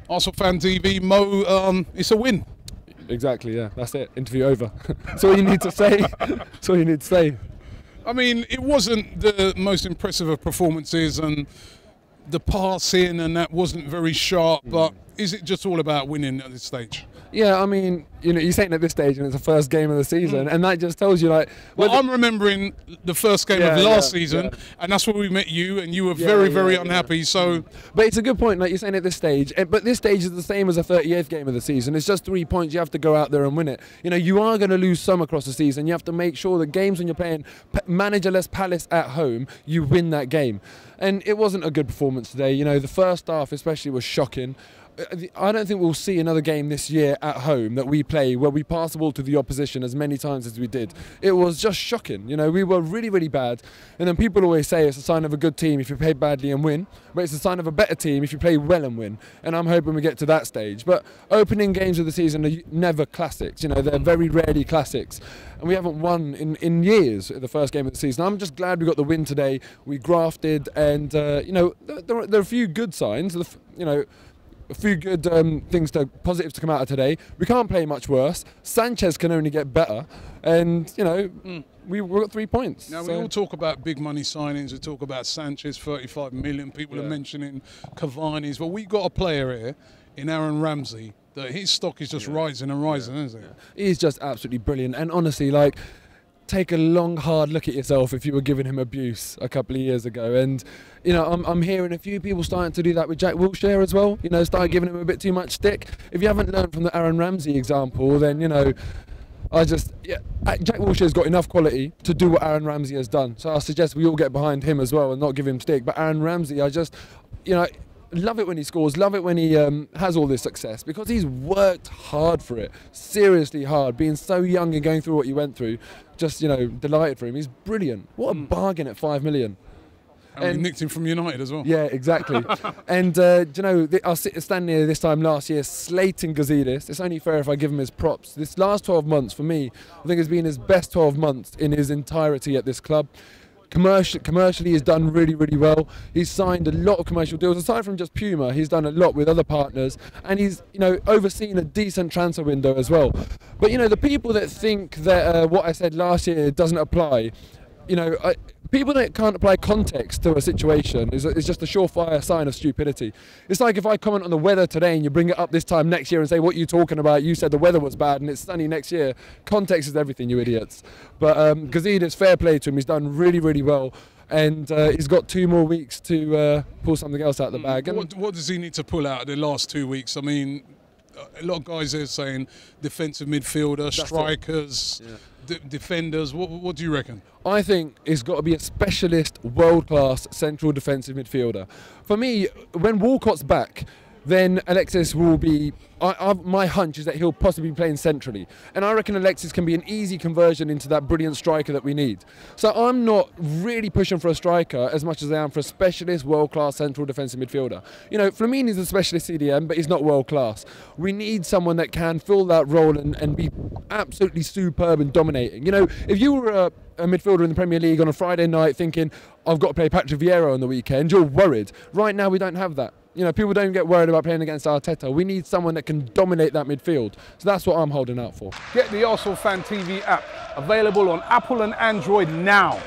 Arsenal Fan TV, Mo, it's a win. Exactly, yeah, that's it. Interview over. That's all you need to say. That's all you need to say. I mean, it wasn't the most impressive of performances, and the passing and that wasn't very sharp, but is it just all about winning at this stage? Yeah, I mean, you know, you're saying at this stage and it's the first game of the season, and that just tells you, like... Well, I'm remembering the first game of last season, and that's where we met you, and you were very unhappy, so... But it's a good point, like you're saying at this stage, but this stage is the same as the 38th game of the season. It's just 3 points, you have to go out there and win it. You know, you are going to lose some across the season. You have to make sure the games when you're playing managerless Palace at home, you win that game. And it wasn't a good performance today. You know, the first half especially was shocking. I don't think we'll see another game this year at home that we play where we pass the ball to the opposition as many times as we did. It was just shocking. You know, we were really bad. And then people always say it's a sign of a good team if you play badly and win, but it's a sign of a better team if you play well and win. And I'm hoping we get to that stage. But opening games of the season are never classics. You know, they're very rarely classics. And we haven't won in years at the first game of the season. I'm just glad we got the win today. We grafted, and you know, there are a few good signs. You know, a few good positives to come out of today. We can't play much worse. Sanchez can only get better, and you know, we've got 3 points. Now we all talk about big money signings. We talk about Sanchez, 35 million. People are mentioning Cavani's, but we've got a player here in Aaron Ramsey that his stock is just rising and rising, isn't it? He's just absolutely brilliant, and honestly, like, take a long, hard look at yourself if you were giving him abuse a couple of years ago. And, you know, I'm hearing a few people starting to do that with Jack Wilshere as well. You know, start giving him a bit too much stick. If you haven't learned from the Aaron Ramsey example, then, you know, Jack Wilshere's got enough quality to do what Aaron Ramsey has done. So I suggest we all get behind him as well and not give him stick. But Aaron Ramsey, you know, love it when he scores, love it when he has all this success, because he's worked hard for it, seriously hard, being so young and going through what he went through. Just, you know, delighted for him. He's brilliant. What a bargain at 5 million. And we nicked him from United as well. Yeah, exactly. And, you know, I was standing here this time last year slating Gazidis. It's only fair if I give him his props. This last 12 months, for me, I think has been his best 12 months in his entirety at this club. Commercially, he's done really well. He's signed a lot of commercial deals. Aside from just Puma, he's done a lot with other partners, and he's, you know, overseen a decent transfer window as well. But, you know, the people that think that what I said last year doesn't apply, you know, people that can't apply context to a situation is just a surefire sign of stupidity. It's like if I comment on the weather today and you bring it up this time next year and say, what are you talking about? You said the weather was bad and it's sunny next year. Context is everything, you idiots. But Gazidis, fair play to him. He's done really well. And he's got 2 more weeks to pull something else out of the bag. What does he need to pull out the last 2 weeks? I mean, a lot of guys are saying defensive midfielder, strikers, defenders. What do you reckon? I think it's got to be a specialist, world-class central defensive midfielder. For me, when Walcott's back, then Alexis will be... my hunch is that he'll possibly be playing centrally. And I reckon Alexis can be an easy conversion into that brilliant striker that we need. So I'm not really pushing for a striker as much as I am for a specialist, world-class central defensive midfielder. You know, Flamini's a specialist CDM, but he's not world-class. We need someone that can fill that role and be absolutely superb and dominating. You know, if you were a midfielder in the Premier League on a Friday night thinking, I've got to play Patrick Vieira on the weekend, you're worried. Right now, we don't have that. You know, people don't get worried about playing against Arteta. We need someone that can dominate that midfield. So that's what I'm holding out for. Get the Arsenal Fan TV app, available on Apple and Android now.